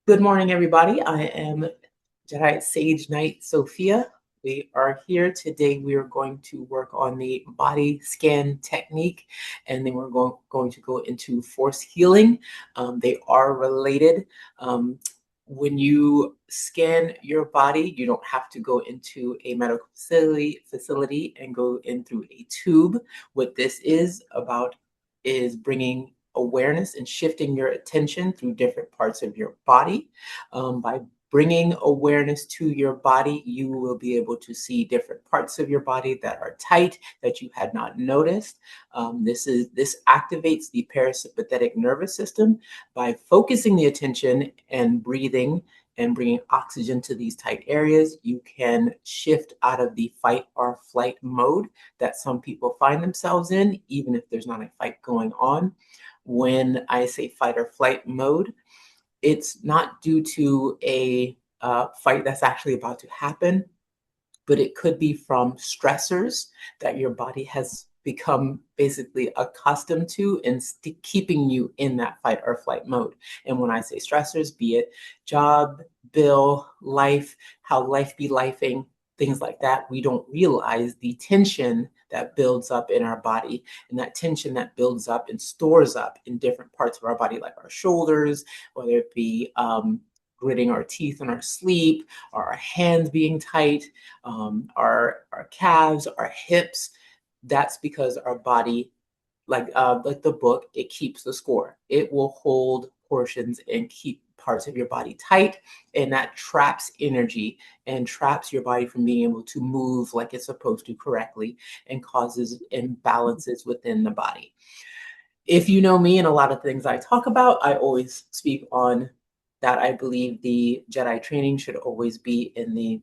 Good morning, everybody. I am Jedi Sage Knight Sophia. We are here today. We are going to work on the body scan technique, and then we're going to go into force healing. They are related. Um, when you scan your body, you don't have to go into a medical facility and go in through a tube. What this is about is bringing awareness and shifting your attention through different parts of your body. By bringing awareness to your body, you will be able to see different parts of your body that are tight that you had not noticed. This activates the parasympathetic nervous system by focusing the attention and breathing and bringing oxygen to these tight areas. You can shift out of the fight or flight mode that some people find themselves in, even if there's not a fight going on. When I say fight or flight mode, it's not due to a fight that's actually about to happen, but it could be from stressors that your body has become basically accustomed to and keeping you in that fight or flight mode. And when I say stressors, be it job, bill, life, how life be lifing, things like that, we don't realize the tension that builds up in our body, and that tension that builds up and stores up in different parts of our body, like our shoulders, whether it be gritting our teeth in our sleep, or our hands being tight, our calves, our hips. That's because our body, like the book, it keeps the score. It will hold portions and keep parts of your body tight, and that traps energy and traps your body from being able to move like it's supposed to correctly, and causes imbalances within the body. If you know me and a lot of things I talk about, I always speak on that. I believe the Jedi training should always be in the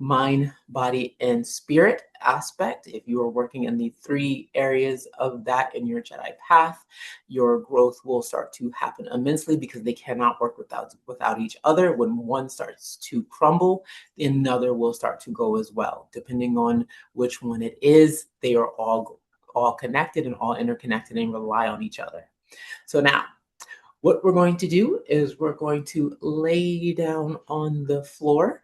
mind, body, and spirit aspect. If you are working in the three areas of that in your Jedi path, your growth will start to happen immensely, because they cannot work without each other. When one starts to crumble, another will start to go as well. Depending on which one it is, they are all connected and all interconnected and rely on each other. So now, what we're going to do is we're going to lay down on the floor.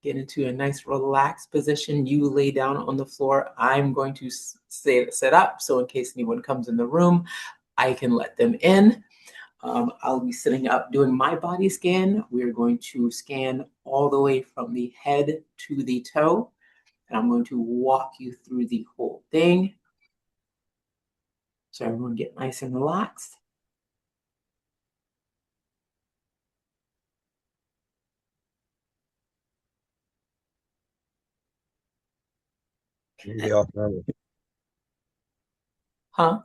Get into a nice relaxed position. You lay down on the floor. I'm going to sit up, so in case anyone comes in the room, I can let them in. I'll be sitting up doing my body scan. We're going to scan all the way from the head to the toe, and I'm going to walk you through the whole thing. So everyone get nice and relaxed. I'm gonna be off camera. Huh?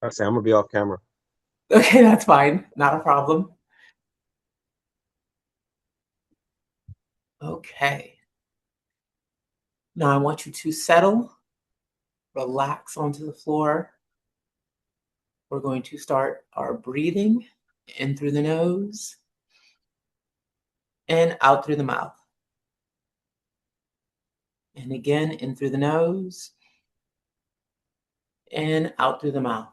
I say I'm gonna be off camera. Okay, that's fine. Not a problem. Okay. Now I want you to settle, relax onto the floor. We're going to start our breathing in through the nose and out through the mouth. And again, in through the nose and out through the mouth.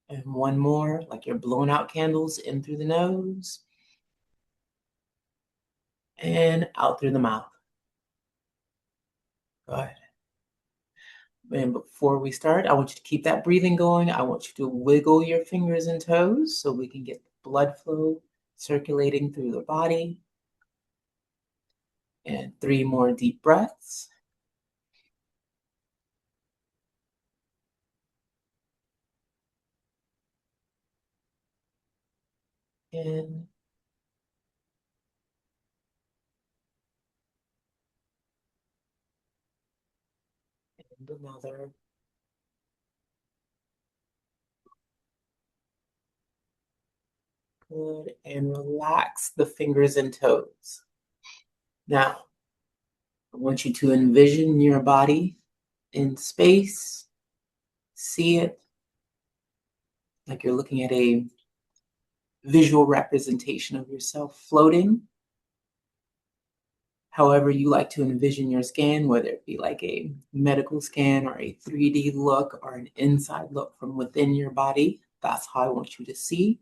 And one more, like you're blowing out candles, in through the nose and out through the mouth. Good. And before we start, I want you to keep that breathing going. I want you to wiggle your fingers and toes so we can get blood flow circulating through the body. And 3 more deep breaths. In. And another. Good. And relax the fingers and toes. Now, I want you to envision your body in space. See it like you're looking at a visual representation of yourself floating. However you like to envision your scan, whether it be like a medical scan or a 3D look or an inside look from within your body, that's how I want you to see.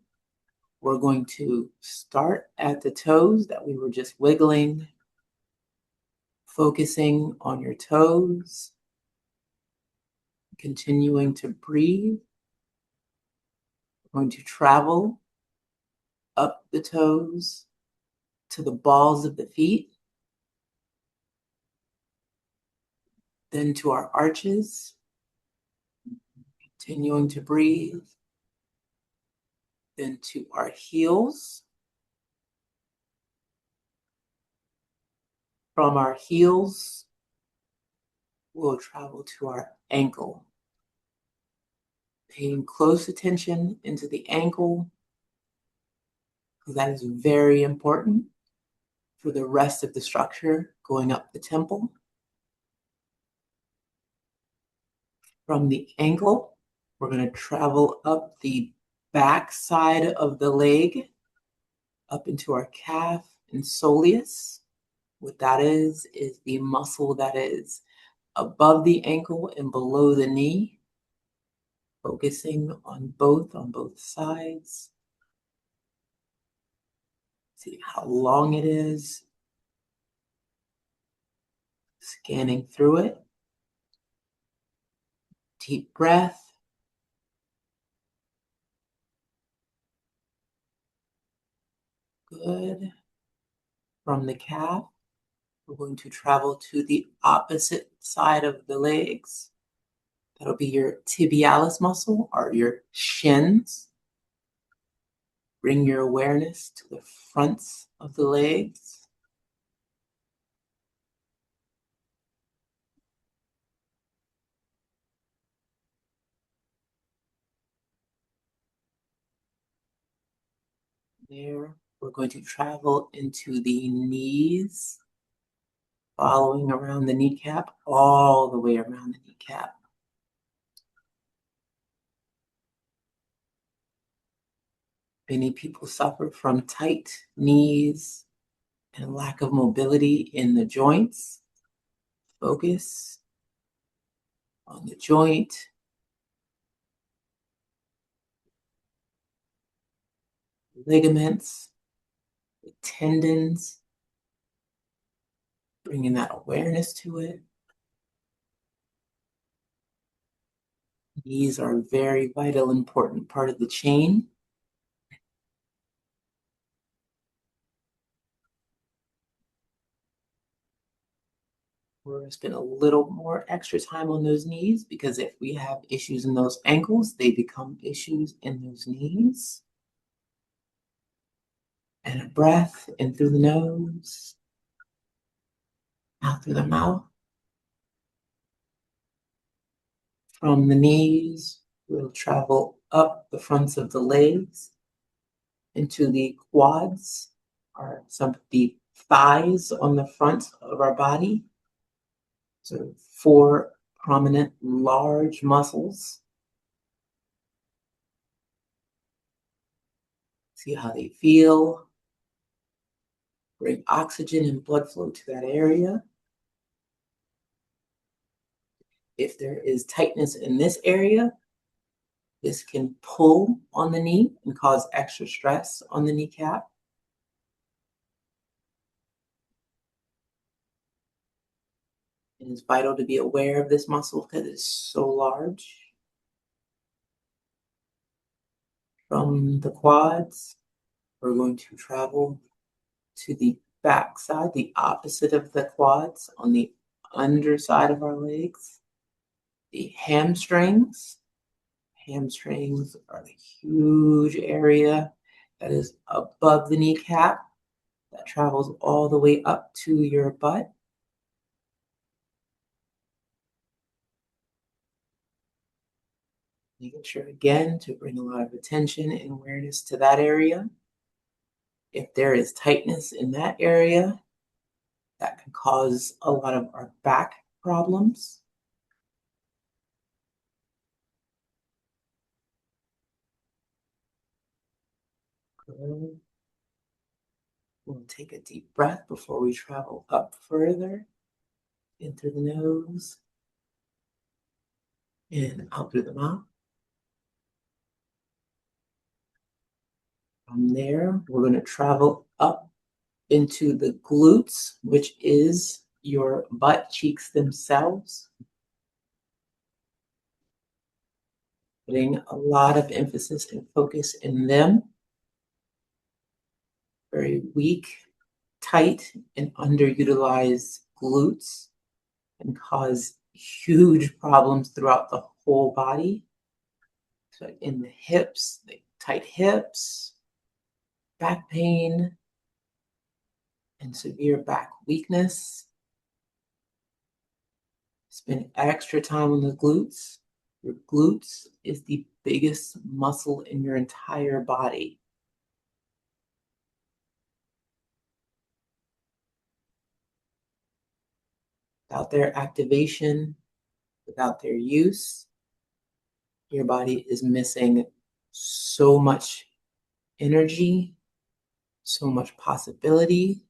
We're going to start at the toes that we were just wiggling, focusing on your toes, continuing to breathe. We're going to travel up the toes to the balls of the feet, then to our arches, continuing to breathe, then to our heels. From our heels, we'll travel to our ankle. Paying close attention into the ankle, because that is very important for the rest of the structure going up the temple. From the ankle, we're going to travel up the back side of the leg, up into our calf and soleus. What that is the muscle that is above the ankle and below the knee, focusing on both sides. See how long it is. Scanning through it. Deep breath. Good. From the calf, we're going to travel to the opposite side of the legs. That'll be your tibialis muscle or your shins. Bring your awareness to the fronts of the legs. There, we're going to travel into the knees, following around the kneecap, all the way around the kneecap. Many people suffer from tight knees and a lack of mobility in the joints. Focus on the joint. Ligaments, the tendons, bringing that awareness to it. Knees are a very vital, important part of the chain. We're going to spend a little more extra time on those knees because if we have issues in those ankles, they become issues in those knees. And a breath in through the nose, out through the mouth. From the knees, we'll travel up the fronts of the legs into the quads, or some of the thighs on the front of our body. So 4 prominent large muscles. See how they feel. Bring oxygen and blood flow to that area. If there is tightness in this area, this can pull on the knee and cause extra stress on the kneecap. It is vital to be aware of this muscle because it's so large. From the quads, we're going to travel to the back side, the opposite of the quads, on the underside of our legs. The hamstrings. Hamstrings are the huge area that is above the kneecap that travels all the way up to your butt. Making sure again to bring a lot of attention and awareness to that area. If there is tightness in that area, that can cause a lot of our back problems. Good. We'll take a deep breath before we travel up further. In through the nose and out through the mouth. From there, we're going to travel up into the glutes, which is your butt cheeks themselves. Putting a lot of emphasis and focus in them. Very weak, tight, and underutilized glutes can cause huge problems throughout the whole body. So in the hips, the tight hips, back pain, and severe back weakness. Spend extra time on the glutes. Your glutes is the biggest muscle in your entire body. Without their activation, without their use, your body is missing so much energy, so much possibility,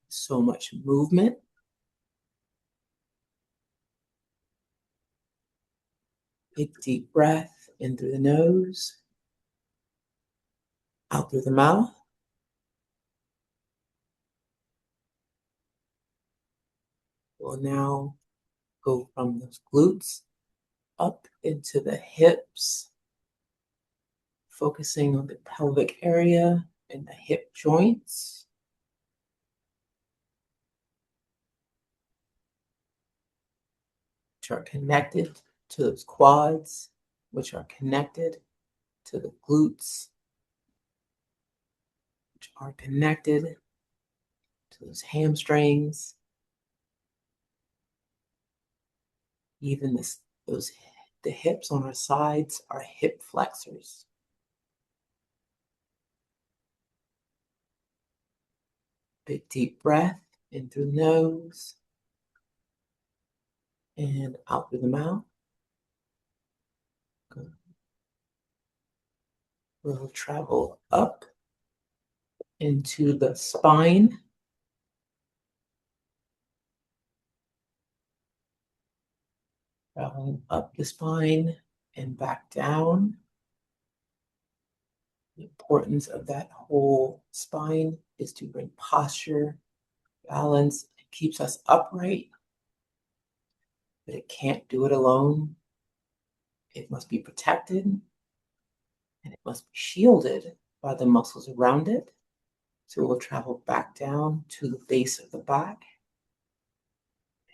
so much movement. Big deep breath in through the nose, out through the mouth. We'll now go from those glutes up into the hips, focusing on the pelvic area and the hip joints. Which are connected to those quads, which are connected to the glutes, which are connected to those hamstrings. Even the hips on our sides are hip flexors. Big deep breath in through the nose and out through the mouth. Good. We'll travel up into the spine. Traveling up the spine and back down. The importance of that whole spine is to bring posture, balance. It keeps us upright, but it can't do it alone. It must be protected, and it must be shielded by the muscles around it. So we'll travel back down to the base of the back,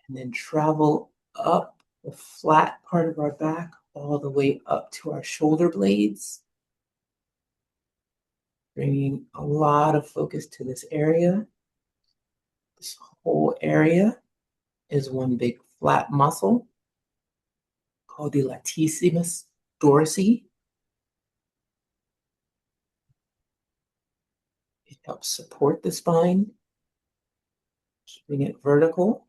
and then travel up the flat part of our back all the way up to our shoulder blades. Bringing a lot of focus to this area. This whole area is one big flat muscle called the latissimus dorsi. It helps support the spine, keeping it vertical.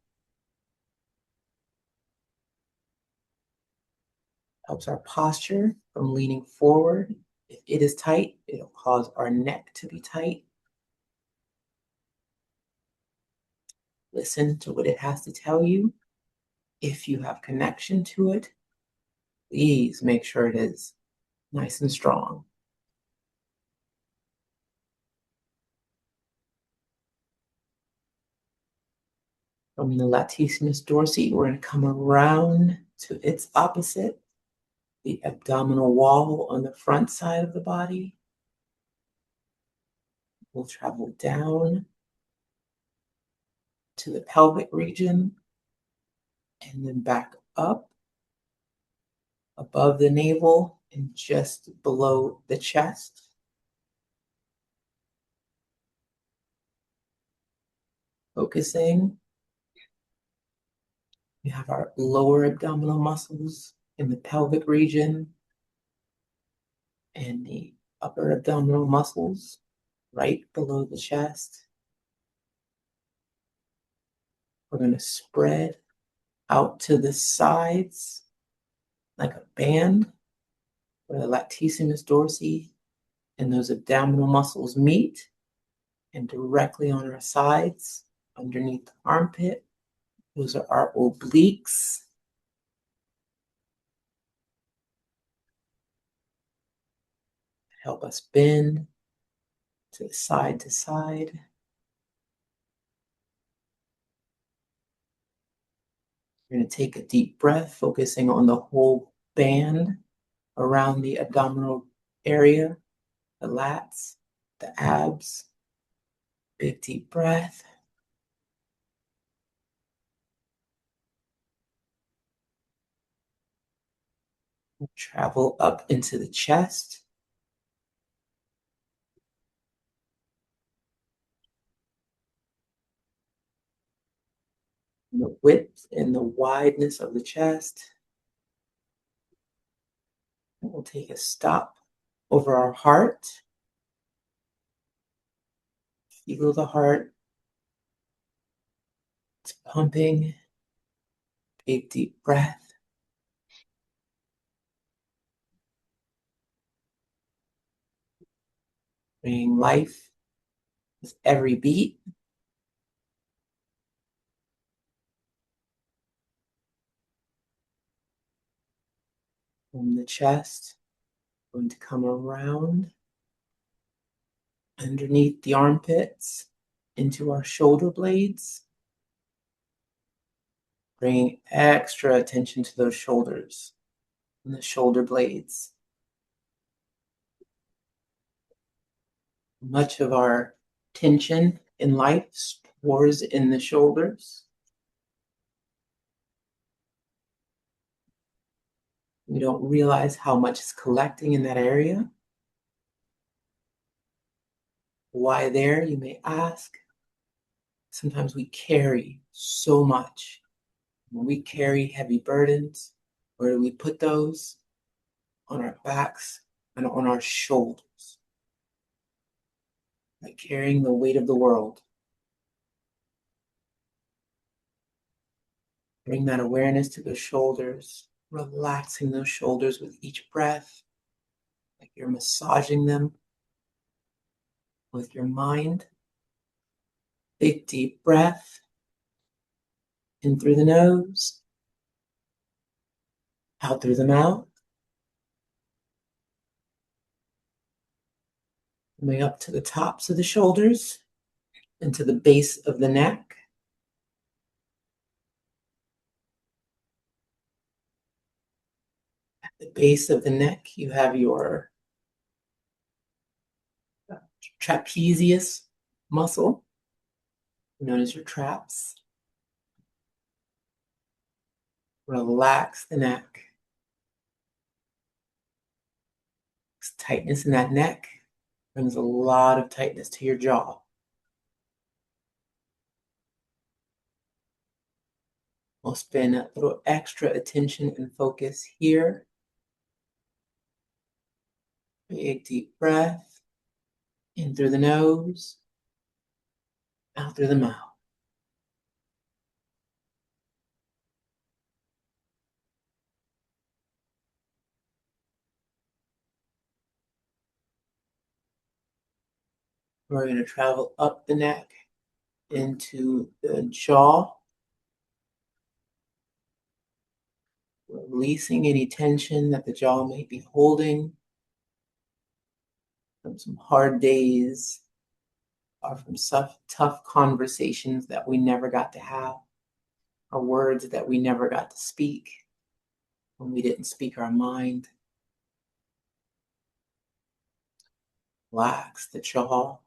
Helps our posture from leaning forward. If it is tight, it'll cause our neck to be tight. Listen to what it has to tell you. If you have connection to it, please make sure it is nice and strong. From the latissimus dorsi, we're going to come around to its opposite, the abdominal wall on the front side of the body. We'll travel down to the pelvic region and then back up above the navel and just below the chest. Focusing. We have our lower abdominal muscles in the pelvic region and the upper abdominal muscles right below the chest. We're going to spread out to the sides like a band where the latissimus dorsi and those abdominal muscles meet, and directly on our sides underneath the armpit. Those are our obliques. Help us bend to side to side. You're going to take a deep breath, focusing on the whole band around the abdominal area, the lats, the abs. Big deep breath. Travel up into the chest. The width and the wideness of the chest. And we'll take a stop over our heart. Feel the heart. It's pumping. Big deep breath. Bringing life with every beat. From the chest, going to come around underneath the armpits into our shoulder blades. Bringing extra attention to those shoulders and the shoulder blades. Much of our tension in life stores in the shoulders. We don't realize how much is collecting in that area. Why there, you may ask. Sometimes we carry so much. When we carry heavy burdens, where do we put those? On our backs and on our shoulders. Like carrying the weight of the world. Bring that awareness to the shoulders, relaxing those shoulders with each breath, like you're massaging them with your mind. Big deep breath in through the nose, out through the mouth. Coming up to the tops of the shoulders and to the base of the neck. At the base of the neck, you have your trapezius muscle, known as your traps. Relax the neck. Tightness in that neck brings a lot of tightness to your jaw. We'll spend a little extra attention and focus here. Big deep breath in through the nose, out through the mouth. We're going to travel up the neck into the jaw, releasing any tension that the jaw may be holding from some hard days or from some tough conversations that we never got to have, or words that we never got to speak when we didn't speak our mind. Relax the jaw.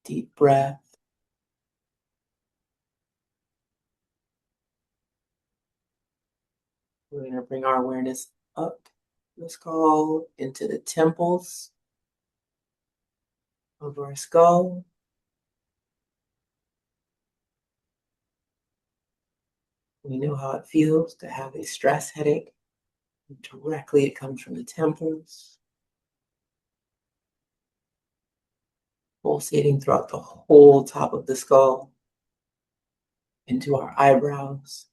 Deep breath. We're going to bring our awareness up the skull into the temples of our skull. We know how it feels to have a stress headache. Directly, it comes from the temples, pulsating throughout the whole top of the skull into our eyebrows.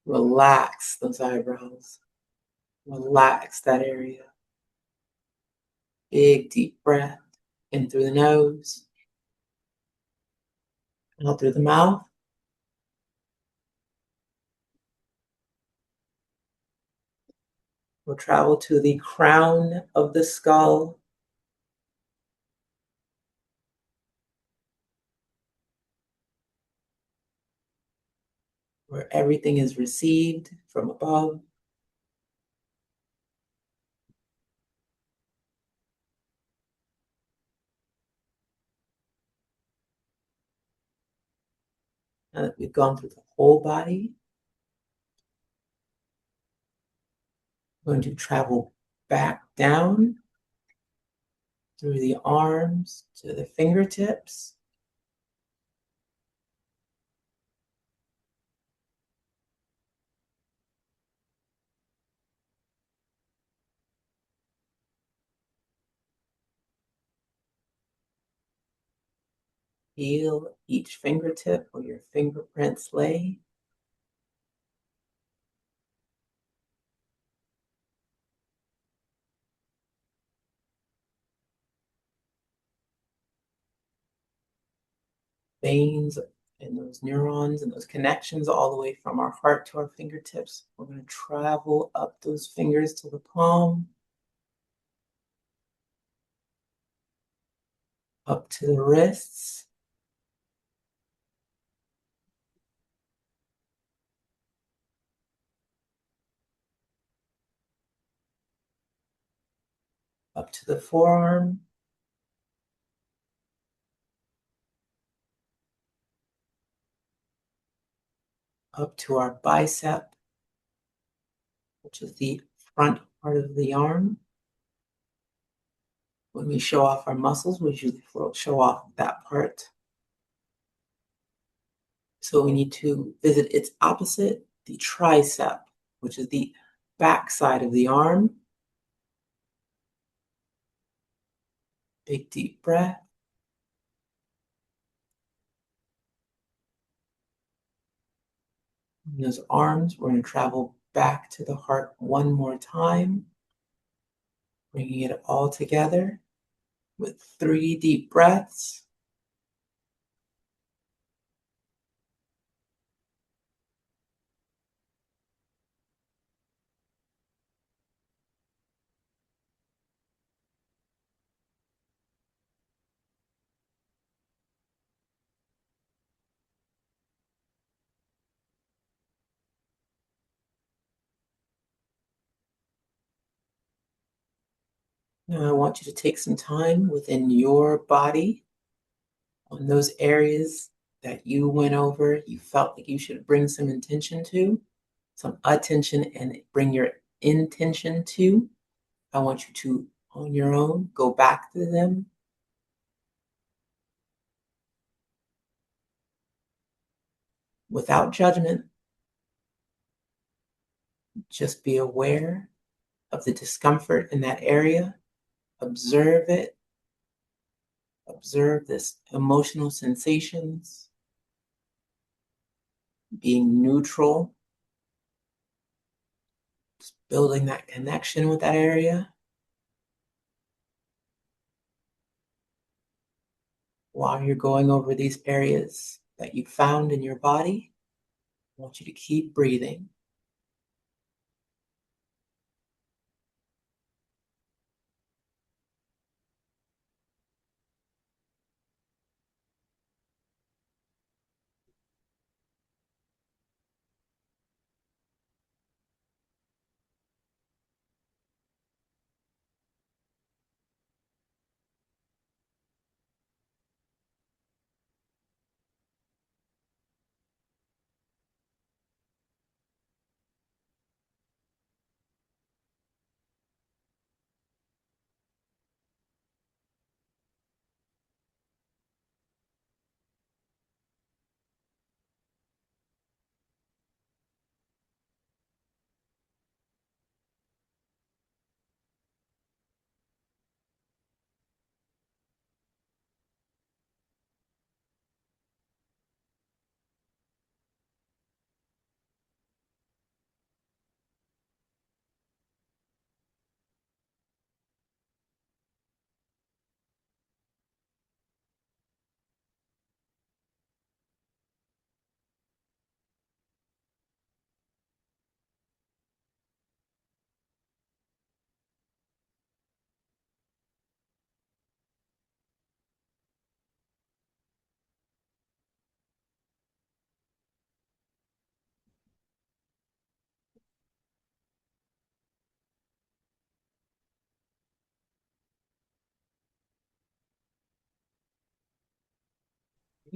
Relax those eyebrows. Relax that area. Big deep breath in through the nose, out through the mouth. We'll travel to the crown of the skull, where everything is received from above. Now that we've gone through the whole body, we're going to travel back down through the arms to the fingertips. Feel each fingertip where your fingerprints lay. Veins and those neurons and those connections all the way from our heart to our fingertips. We're going to travel up those fingers to the palm, up to the wrists, up to the forearm, up to our bicep, which is the front part of the arm. When we show off our muscles, we usually show off that part. So we need to visit its opposite, the tricep, which is the back side of the arm. Big deep breath. And those arms, we're going to travel back to the heart one more time, bringing it all together with 3 deep breaths. Now I want you to take some time within your body on those areas that you went over, you felt like you should bring some intention to, some attention, and bring your intention to. I want you to, on your own, go back to them. Without judgment, just be aware of the discomfort in that area. Observe it. Observe this emotional sensations, being neutral, just building that connection with that area. While you're going over these areas that you found in your body, I want you to keep breathing.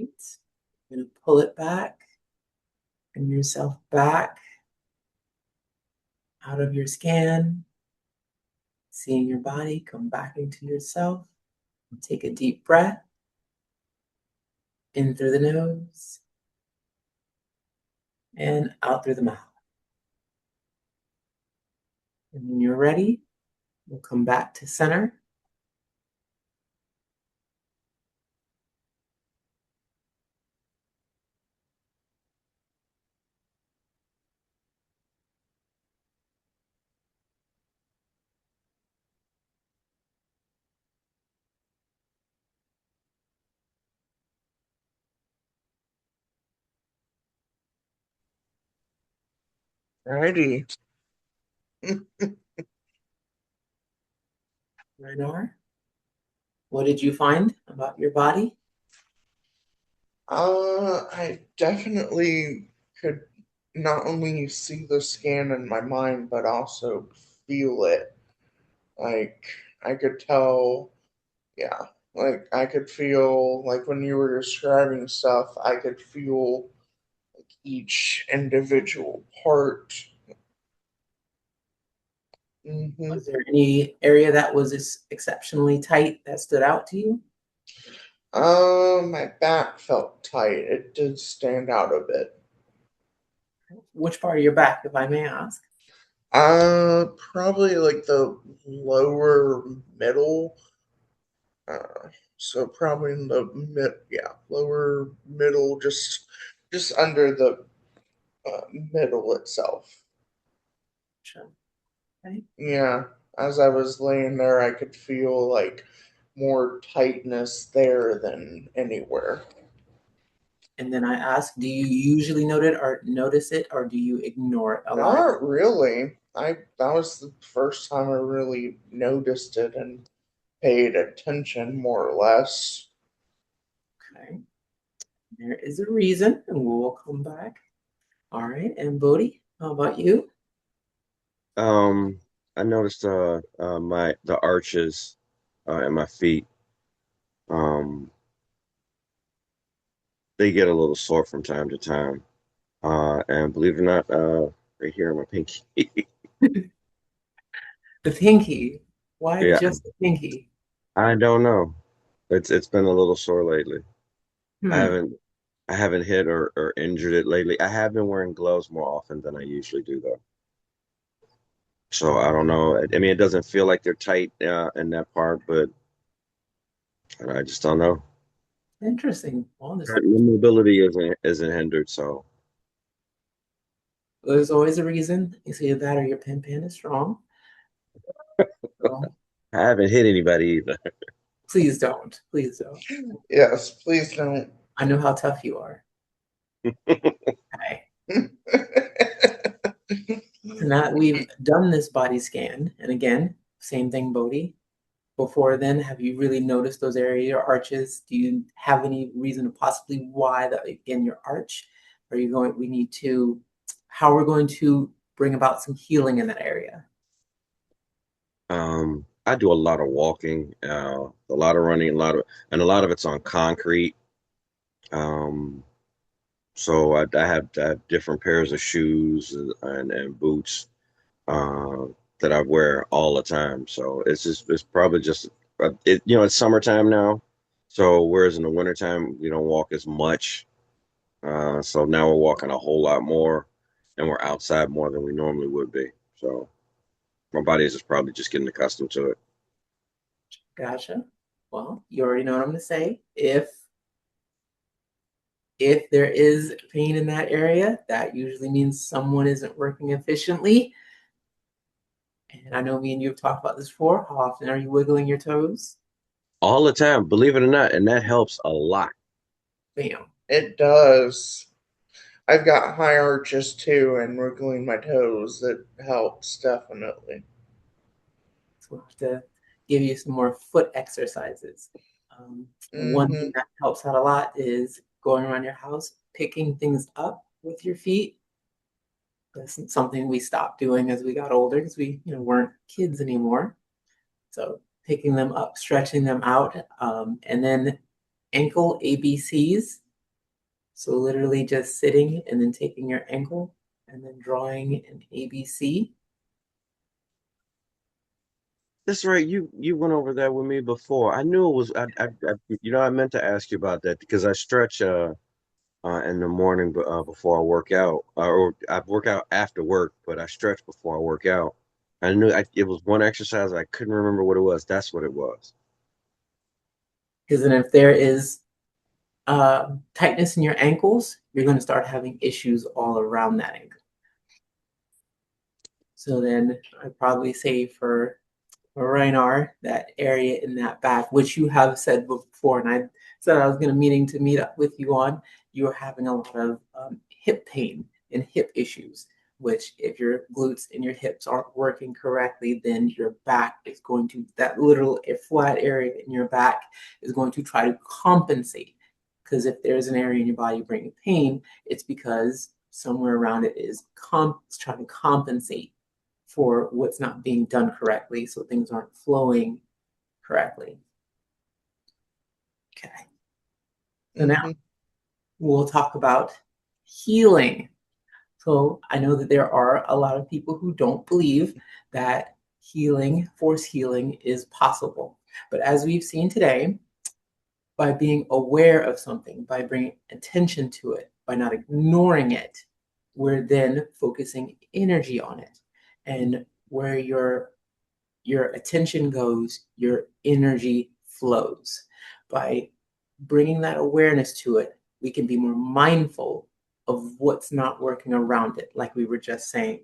Right. I'm going to pull it back, bring yourself back out of your scan, seeing your body come back into yourself. Take a deep breath in through the nose and out through the mouth. And when you're ready, we'll come back to center. Righty. Renar, what did you find about your body? I definitely could not only see the scan in my mind, but also feel it. Like, I could tell, yeah, like, I could feel, like, when you were describing stuff, I could feel like each individual part. Was there any area that was exceptionally tight that stood out to you? My back felt tight. It did stand out a bit. Which part of your back, if I may ask? Probably like the lower middle. So probably in the lower middle, just under the middle itself. Sure. Okay. Yeah, as I was laying there, I could feel like more tightness there than anywhere. And then I ask, do you usually notice it, or do you ignore it a lot? Not really. I That was the first time I really noticed it and paid attention, more or less. Okay. There is a reason, and we will come back. All right. And Bodhi, how about you? Um, I noticed the arches in my feet. Um, they get a little sore from time to time. And believe it or not, right here on my pinky. The pinky. Why Yeah, just the pinky? I don't know. It's been a little sore lately. I Hmm. haven't I haven't hit or injured it lately. I have been wearing gloves more often than I usually do though. So I don't know. I mean, it doesn't feel like they're tight in that part, but I just don't know. Interesting. Well, My mobility isn't hindered, so there's always a reason. It's either that or your pen pen is strong. So I haven't hit anybody either. please don't. Please don't. Yes, please don't. I know how tough you are. Okay. So now that we've done this body scan, and again, same thing, Bodhi. Before then, have you really noticed those area arches? Do you have any reason to possibly why that in your arch? Are you going, we need to, how we're going to bring about some healing in that area? I do a lot of walking, a lot of running, a lot of it's on concrete. Um, so I have different pairs of shoes and boots uh, that I wear all the time. So it's probably just it's summertime now. So whereas in the wintertime we don't walk as much. So now we're walking a whole lot more, and we're outside more than we normally would be. So my body is just probably just getting accustomed to it. Gotcha. Well, you already know what I'm going to say. If there is pain in that area, that usually means someone isn't working efficiently. And I know me and you have talked about this before. How often are you wiggling your toes? All the time, believe it or not, and that helps a lot. Bam. It does. I've got high arches too, and wriggling my toes. That helps definitely. So we'll have to give you some more foot exercises. One Mm-hmm. thing that helps out a lot is going around your house, picking things up with your feet. That's something we stopped doing as we got older because we, weren't kids anymore. So picking them up, stretching them out, and then ankle ABCs. So literally just sitting and then taking your ankle and then drawing an ABC. That's right. You went over that with me before. I knew it was. I meant to ask you about that because I stretch in the morning before I work out, or I work out after work, but I stretch before I work out. I knew it was one exercise. I couldn't remember what it was. That's what it was. Because then if there is tightness in your ankles, you're going to start having issues all around that ankle. So then I'd probably say for Reinar, that area in that back, which you have said before, and I said I was going to meet up with you on, you are having a lot of hip pain and hip issues, which if your glutes and your hips aren't working correctly, then your back is going to, that little flat area in your back is going to try to compensate. Because if there's an area in your body bringing pain, it's because somewhere around it is trying to compensate for what's not being done correctly, so things aren't flowing correctly. Okay. So now we'll talk about healing. So I know that there are a lot of people who don't believe that force healing is possible. But as we've seen today, by being aware of something, by bringing attention to it, by not ignoring it, we're then focusing energy on it. And where your attention goes, your energy flows. By bringing that awareness to it, we can be more mindful of what's not working around it, like we were just saying,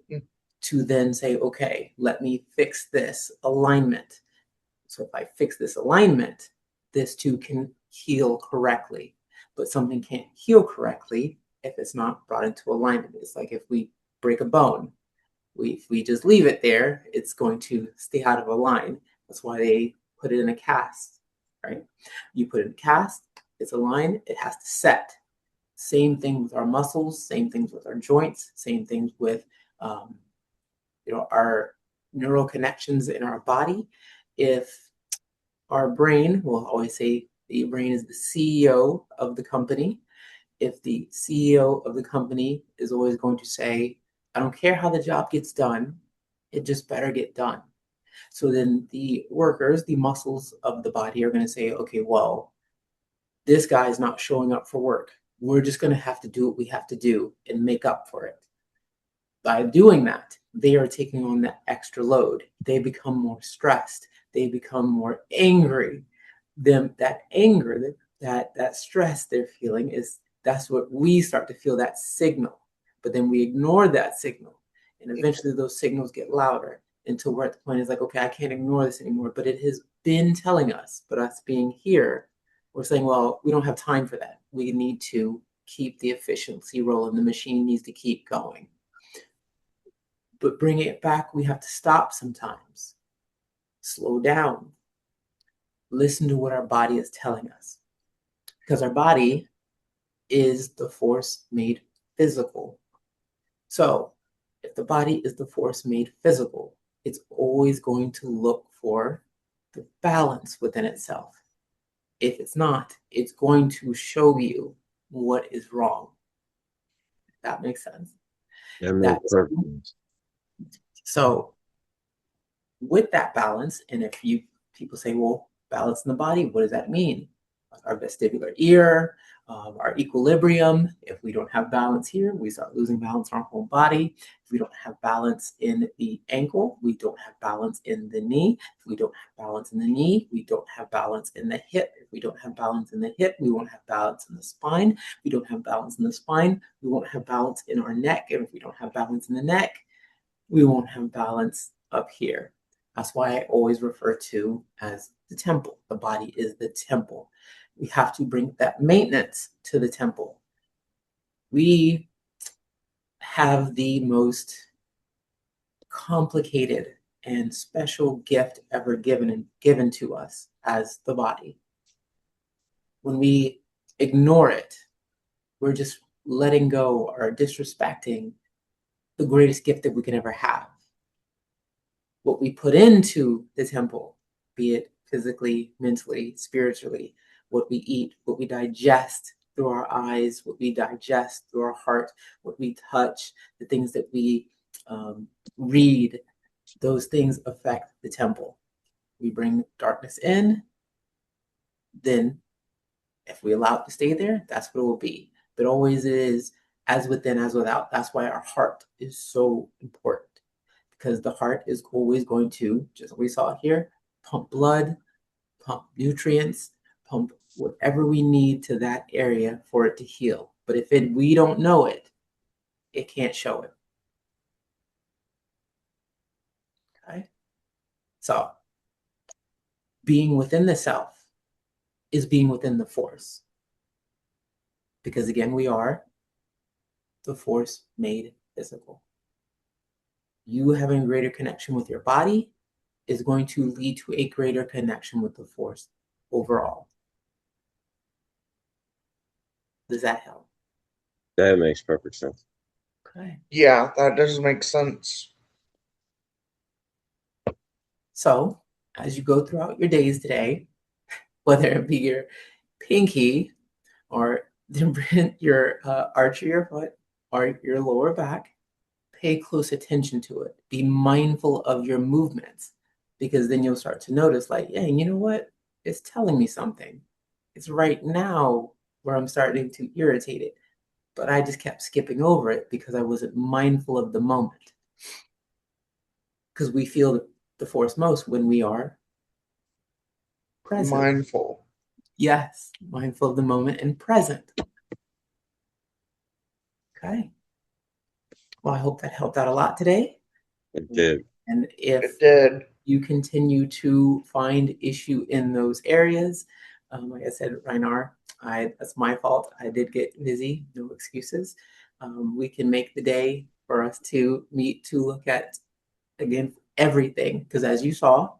to then say, okay, let me fix this alignment. So if I fix this alignment, this too can heal correctly. But something can't heal correctly if it's not brought into alignment. It's like if we break a bone, if we just leave it there, it's going to stay out of a line. That's why they put it in a cast, right? You put it in a cast, it's a line, it has to set. Same thing with our muscles, same things with our joints, same things with our neural connections in our body. If our brain, we'll always say the brain is the CEO of the company. If the CEO of the company is always going to say, I don't care how the job gets done, it just better get done. So then the workers, the muscles of the body are going to say, okay, well, this guy is not showing up for work. We're just going to have to do what we have to do and make up for it. By doing that, they are taking on that extra load. They become more stressed. They become more angry. That anger, that stress they're feeling that's what we start to feel, that signal. But then we ignore that signal. And eventually those signals get louder until we're at the point, it's like, okay, I can't ignore this anymore. But it has been telling us, but us being here, we're saying, well, we don't have time for that. We need to keep the efficiency rolling. The machine needs to keep going. But bringing it back, we have to stop sometimes, slow down, listen to what our body is telling us. Because our body is the force made physical. So if the body is the force made physical, it's always going to look for the balance within itself. If it's not, it's going to show you what is wrong. If that makes sense. That makes perfect sense. So with that balance, and if people say, well, balance in the body, what does that mean? Our vestibular ear, our equilibrium. If we don't have balance here, we start losing balance in our whole body. If we don't have balance in the ankle, we don't have balance in the knee. If we don't have balance in the knee, we don't have balance in the hip. If we don't have balance in the hip, we won't have balance in the spine. If we don't have balance in the spine, we won't have balance in our neck. And if we don't have balance in the neck, we won't have balance up here. That's why I always refer to as the temple. The body is the temple. We have to bring that maintenance to the temple. We have the most complicated and special gift ever given to us as the body. When we ignore it, we're just letting go or disrespecting the greatest gift that we can ever have. What we put into the temple, be it physically, mentally, spiritually, what we eat, what we digest, through our eyes, what we digest through our heart, what we touch, the things that we read, those things affect the temple. We bring darkness in, then if we allow it to stay there, that's what it will be. But always is as within, as without. That's why our heart is so important, because the heart is always going to, just like we saw here, pump blood, pump nutrients, pump whatever we need to that area for it to heal. But if we don't know it, it can't show it. Okay? So being within the self is being within the force. Because again, we are the force made physical. You having a greater connection with your body is going to lead to a greater connection with the force overall. Does that help? That makes perfect sense. Okay. Yeah, that does make sense. So as you go throughout your days today, whether it be your pinky or your arch of your foot or your lower back, pay close attention to it. Be mindful of your movements, because then you'll start to notice, like, yeah, you know what? It's telling me something. It's right now where I'm starting to irritate it. But I just kept skipping over it because I wasn't mindful of the moment. Because we feel the force most when we are present. Mindful. Yes, mindful of the moment and present. Okay. Well, I hope that helped out a lot today. It did. And if It did. you continue to find issue in those areas, like I said, Reinar, that's my fault. I did get busy, no excuses. We can make the day for us to meet to look at, again, everything. Because as you saw,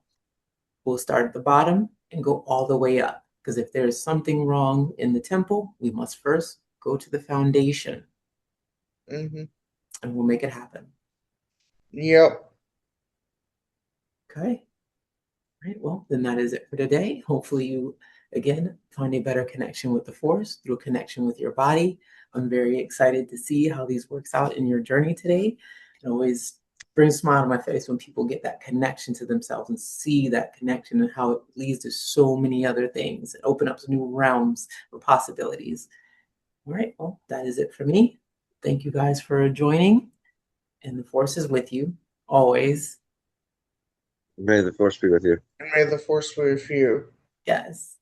we'll start at the bottom and go all the way up. Because if there's something wrong in the temple, we must first go to the foundation. Mm-hmm. And we'll make it happen. Yep. Okay. All right. Well, then that is it for today. Hopefully you, again, find a better connection with the force through a connection with your body. I'm very excited to see how these works out in your journey today. It always brings a smile to my face when people get that connection to themselves and see that connection and how it leads to so many other things and open up new realms of possibilities. All right. Well, that is it for me. Thank you guys for joining. And the force is with you always. May the force be with you. And may the force be with you. Yes.